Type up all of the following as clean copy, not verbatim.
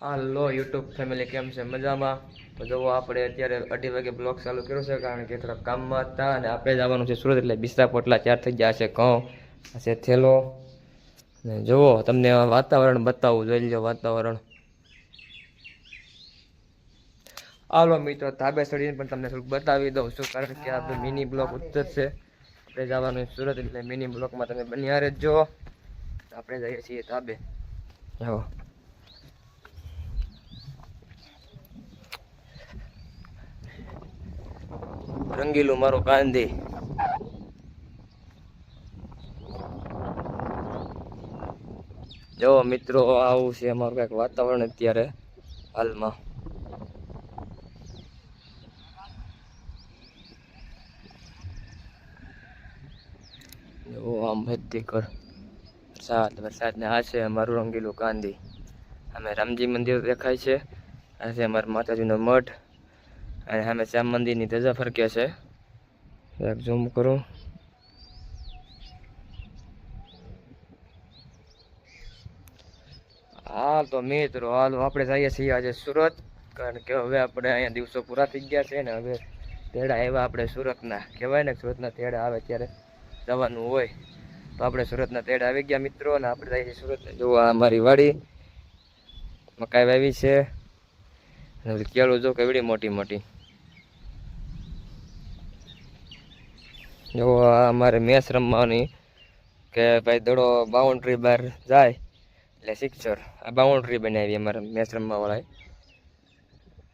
હાલો YouTube family, કેમ છે? મજામાં? તો જુઓ, આપણે અત્યારે 2:30 વાગે બ્લોગ ચાલુ કર્યો છે, કારણ કે થોડા કામમાં હતા અને આપણે જવાનું છે સુરત. એટલે બિસ્તરા પોટલા તૈયાર થઈ ગયા છે, ઘઉં છે, થેલો. ને જુઓ, તમને વાતાવરણ બતાવું, જોઈ લો વાતાવરણ. હાલો મિત્રો, ધાબે ચડીને પણ તમને થોડુંક બતાવી દઉં છું, કારણ કે આપણે મિની બ્લોક ઉતરશે. આપણે જવાનું સુરત, એટલે મિની બ્લોકમાં તમે બન્યા રહેજો. આપણે જઈએ છીએ ધાબે. જાઓ, રંગીલું મારું ગાંધી. જો મિત્રો, આવું છે અમારું કંઈક વાતાવરણ અત્યારે હાલમાં. જો આમ હતી કર વરસાદ ને આ છે અમારું રંગીલું ગાંધી. અમે રામજી મંદિર દેખાય છે, આ છે અમારા માતાજીનો મઠ, અને અમે શ્યામ મંદિરની ધજા ફરકે છે. એક ઝૂમ કરું. હા તો મિત્રો, હાલો આપણે જઈએ છીએ આજે સુરત, કારણ કે હવે આપણે અહીંયા દિવસો પૂરા થઈ ગયા છે ને હવે તેડા આવ્યા આપણે સુરતના. કહેવાય ને, સુરતના તેડા આવે ત્યારે જવાનું હોય, તો આપણે સુરતના તેડા આવી ગયા મિત્રો, અને આપણે જઈએ છીએ સુરત. જોવા અમારી વાડી, મકાઈ વાવી છે, અને કેળું જો કેવડી મોટી મોટી. જો અમારે મેચ રમવાની, કે ભાઈ દડો બાઉન્ડ્રી બહાર જાય એટલે સિક્સર. આ બાઉન્ડ્રી બનાવી અમારે મેચ રમવા વાળાએ.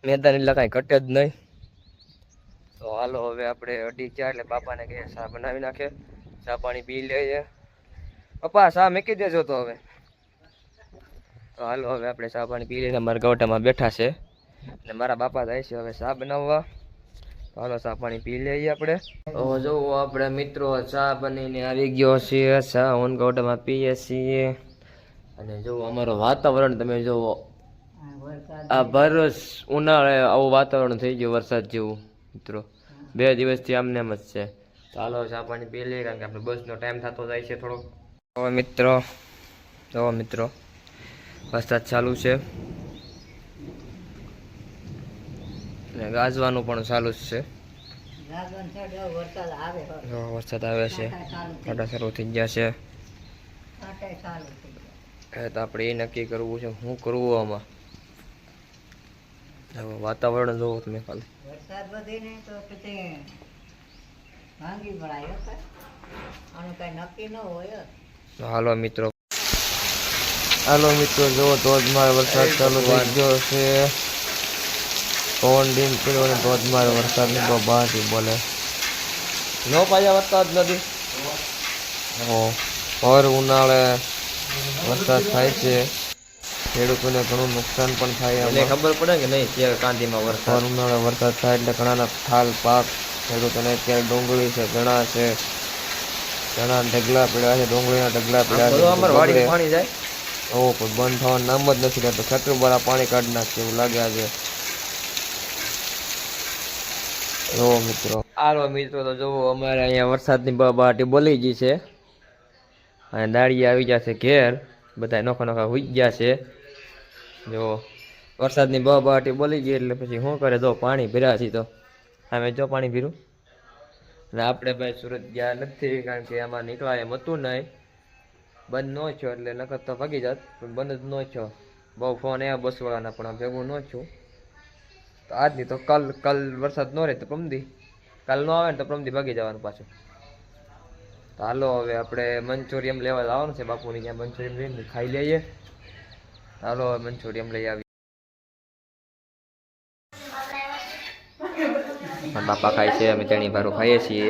મેદાન એટલે કાંઈ ઘટે જ નહીં. તો હાલો, હવે આપણે 2:30 એટલે બાપાને કહે ચા બનાવી નાખે, ચા પાણી પી લઈએ. પપ્પા ચા મૂકી દેજો તો હવે. તો હાલો, હવે આપણે ચા પાણી પી લઈને અમારા ગવટામાં બેઠા છે, અને મારા બાપા જાય છે હવે ચા બનાવવા. હાલો, ચા પાણી પી લઈએ આપણે. તો જો આપણે મિત્રો ચા બનીને આવી ગયો છીએ, ચા ઓન ગવટામાં પીએ છીએ. અને જો અમારું વાતાવરણ તમે જુઓ, આ ભર ઉનાળે આવું વાતાવરણ થઈ ગયું વરસાદ જેવું મિત્રો. 2 દિવસથી આમને એમ જ છે. ચાલો ચા પાણી પી લઈએ, કારણ કે આપણે બસનો ટાઈમ થતો જાય છે થોડોક. હવે મિત્રો, જો મિત્રો, વરસાદ ચાલુ છે, અને ગાજવાનું પણ ચાલુ જ છે. વરસાદ આવે છે, ટાટા શરૂ થઈ ગયા છે. તો આપણે એ નક્કી કરવું છે શું કરવું આમાં. વાતાવરણ જોવો તમે ખાલી. વરસાદ વધે ને તો પછી ભાંગી ભરાય, આનું કઈ નક્કી ન હોય. હાલો મિત્રો, જો ધોધમાર વરસાદ ચાલુ થઈ ગયો છે. પવન ડીમ કર્યો અને ધોધમાર વરસાદની તો બહારથી બોલે. ન પાયા વરસાદ નથી. ભર ઉનાળે વરસાદ થાય છે, ખેડૂતોને ઘણું નુકસાન પણ થાય. એટલે ખબર પડે કે નહીં કે કાંધીમાં વરસાદ ઉનાળે વરસાદ થાય એટલે ઘણાના થાલ પાક. ખેડૂતોને અત્યારે ડુંગળી છે, ચણા છે, ચણા ઢગલા પડ્યા છે, ડુંગળીના ઢગલા પડ્યા છે. પાણી જાય પણ બંધ થવાનું નામ જ નથી લેતો. ખેતર બરા પાણી કાઢી નાખશે એવું લાગે આજે. મિત્રો તો જુઓ, અમારે અહીંયા વરસાદની બાટી બોલી ગઈ છે, અને દાળી આવી જશે ઘેર. બધા નોખા નોખા હુઈ ગયા છે. જો વરસાદની બાટી બોલી ગઈ એટલે પછી શું કરે, જો પાણી ભર્યા છે. તો અમે જો પાણી ભર્યું, અને આપણે ભાઈ સુરત ગયા નથી, કારણ કે આમાં નીકળાય એમ હતું નહીં. બંધ ન થયો એટલે નકર તો ભાગી જાત, પણ બંધ જ ન થયો. બહુ ફોન આવ્યા બસવાળાના, પણ ભેગું ન થયું. તો આજની તો કાલ વરસાદ ન રહે તો પ્રમદી, કાલ ન આવે ને તો પ્રમદી ભાગી જવાનું પાછું. તો હાલો, હવે આપણે મંચુરિયમ લેવા જવાનું છે બાપુની, ત્યાં મંચુરિયમ લઈને ખાઈ લઈએ. હાલો, હવે મંચુરિયમ લઈ આવી. બાપા ખાય છે, અમે તેની ભારું ખાઈએ છીએ.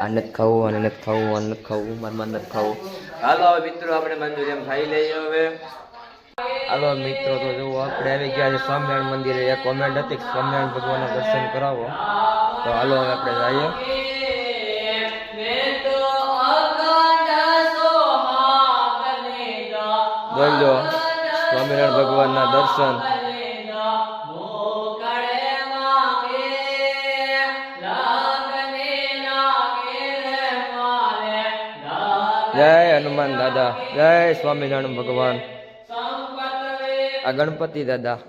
આ નથી ખાવું, અને નથી ખાવું, આ નથી ખાવું, મારમાં નથી ખાવું. હાલો મિત્રો, આપણે મંચુરિયમ ખાઈ લઈએ હવે. હાલો મિત્રો, તો જો આપણે આવી ગયા છે સ્વામિનારાયણ મંદિરે. એક કોમેન્ટ હતી સ્વામિનારાયણ ભગવાનના દર્શન કરાવો, તો હાલો હવે આપણે જઈએ. બોલો સ્વામિનારાયણ ભગવાનના દર્શન. જય હનુમાન દાદા, જય સ્વામિનારાયણ ભગવાન. આ ગણપતિ દાદા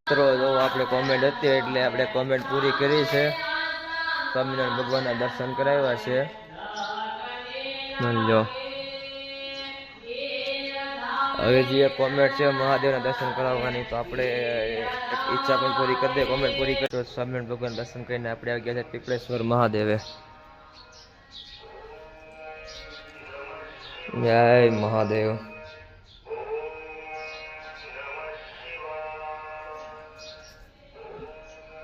મિત્રો જો આપણે કોમેન્ટ હતી એટલે આપણે કોમેન્ટ પૂરી કરી છે. સ્વામિનારાયણ ભગવાનના દર્શન કરાવ્યા છે. જો હવે જે કોમેન્ટ છે મહાદેવના દર્શન કરાવવાની, તો આપણે એક ઈચ્છા પણ પૂરી કરી દે. કોમેન્ટ પૂરી કરી તો સ્વામિનારાયણ ભગવાન દર્શન કરીને આપણે આવી ગયા છે પીપળેશ્વર મહાદેવે. જય મહાદેવ.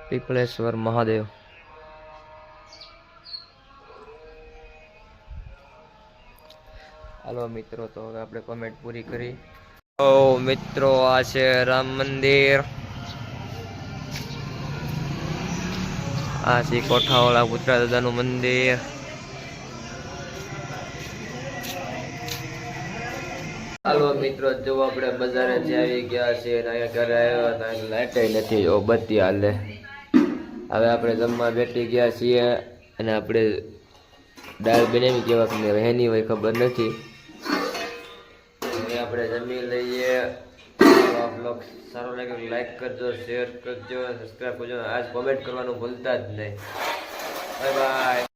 પીપળેશ્વર મહાદેવ. હાલો મિત્રો, તો હવે આપણે કોમેન્ટ પૂરી કરી. ઓ મિત્રો, આ છે રામ મંદિર. આ છે કોઠાવાળા પુત્રા દાદાનું મંદિર. હાલો મિત્રો, જો આપણે બજારે જે આવી ગયા છે, અહીંયા ઘરે આવ્યા હતા, લાઈટ નથી, જો બત્તી હાલે. હવે આપણે જમવા બેઠી ગયા છીએ અને આપણે દાળ બનાવી કેવા કે હેની હોય ખબર નથી. હવે આપણે જમી લઈએ. આ બ્લોગ સારો લાગે લાઈક કરજો, શેર કરજો, સબસ્ક્રાઈબ કરજો. આજ કોમેન્ટ કરવાનું ભૂલતા જ નહીં. Bye bye.